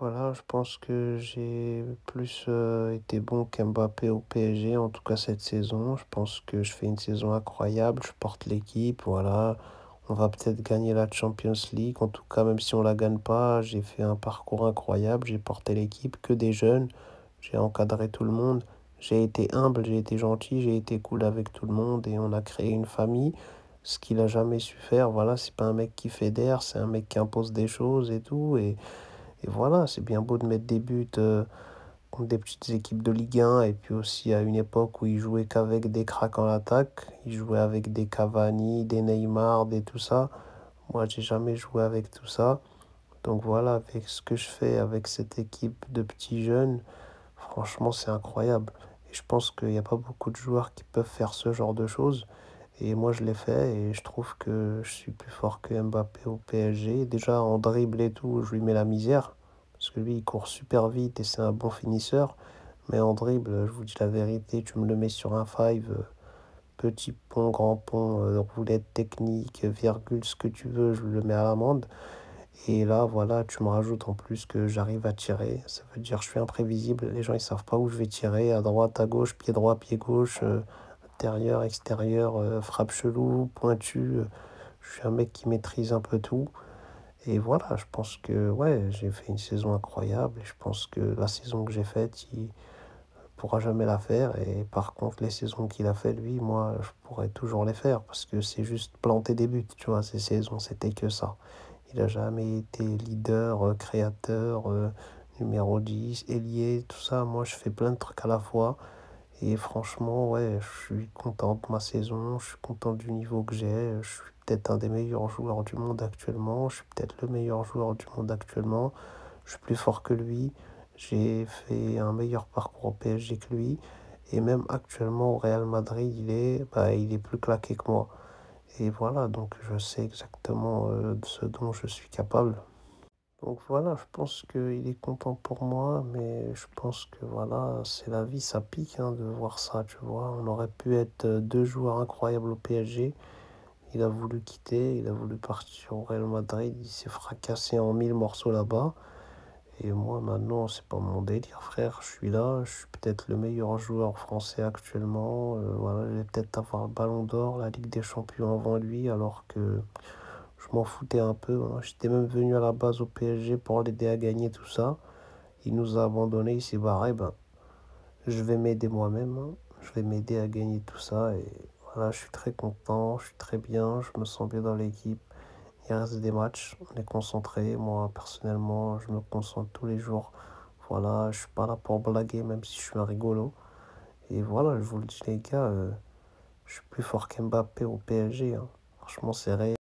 Voilà, je pense que j'ai plus été bon qu'Mbappé au PSG, en tout cas cette saison. Je pense que je fais une saison incroyable, je porte l'équipe, voilà. On va peut-être gagner la Champions League. En tout cas, même si on la gagne pas, j'ai fait un parcours incroyable, j'ai porté l'équipe, que des jeunes, j'ai encadré tout le monde. J'ai été humble, j'ai été gentil, j'ai été cool avec tout le monde et on a créé une famille. Ce qu'il a jamais su faire, voilà, c'est pas un mec qui fédère, c'est un mec qui impose des choses et tout. Et voilà, c'est bien beau de mettre des buts contre des petites équipes de Ligue 1 et puis aussi à une époque où il jouait qu'avec des cracks en attaque. Il jouait avec des Cavani, des Neymar, des tout ça. Moi, j'ai jamais joué avec tout ça. Donc voilà, avec ce que je fais avec cette équipe de petits jeunes, franchement, c'est incroyable. Et je pense qu'il n'y a pas beaucoup de joueurs qui peuvent faire ce genre de choses. Et moi, je l'ai fait et je trouve que je suis plus fort que Mbappé au PSG. Déjà, en dribble et tout, je lui mets la misère. Parce que lui, il court super vite et c'est un bon finisseur. Mais en dribble, je vous dis la vérité, tu me le mets sur un five, petit pont, grand pont, roulette technique, virgule, ce que tu veux, je le mets à l'amende. Et là, voilà, tu me rajoutes en plus que j'arrive à tirer. Ça veut dire que je suis imprévisible. Les gens, ils savent pas où je vais tirer. À droite, à gauche, pied droit, pied gauche, intérieur, extérieur, frappe chelou, pointu. Je suis un mec qui maîtrise un peu tout. Et voilà, je pense que ouais, j'ai fait une saison incroyable. Et je pense que la saison que j'ai faite, il pourra jamais la faire. Et par contre, les saisons qu'il a fait, lui, moi, je pourrais toujours les faire. Parce que c'est juste planter des buts, tu vois, ces saisons, c'était que ça. Il a jamais été leader, créateur, numéro 10 ailier, tout ça. Moi, je fais plein de trucs à la fois. Et franchement, ouais, je suis content de ma saison. Je suis content du niveau que j'ai. Je suis peut-être un des meilleurs joueurs du monde actuellement. Je suis peut-être le meilleur joueur du monde actuellement. Je suis plus fort que lui. J'ai fait un meilleur parcours au PSG que lui. Et même actuellement au Real Madrid, il est plus claqué que moi. Et voilà, donc je sais exactement de ce dont je suis capable. Donc voilà, je pense qu'il est content pour moi, mais je pense que voilà, c'est la vie, ça pique hein, de voir ça, tu vois. On aurait pu être deux joueurs incroyables au PSG. Il a voulu quitter, il a voulu partir au Real Madrid, il s'est fracassé en mille morceaux là-bas. Et moi maintenant, c'est pas mon délire, frère. Je suis là, je suis peut-être le meilleur joueur français actuellement. Voilà, je vais peut-être avoir le Ballon d'Or, la Ligue des Champions avant lui, alors que je m'en foutais un peu. Hein. J'étais même venu à la base au PSG pour l'aider à gagner tout ça. Il nous a abandonnés, il s'est barré. Ben, je vais m'aider moi-même. Hein. Je vais m'aider à gagner tout ça. Et voilà, je suis très content, je suis très bien, je me sens bien dans l'équipe. Il reste des matchs, on est concentré. Moi, personnellement, je me concentre tous les jours. Voilà, je suis pas là pour blaguer, même si je suis un rigolo. Et voilà, je vous le dis, les gars, je suis plus fort qu'Mbappé au PSG. Hein. Franchement, c'est réel.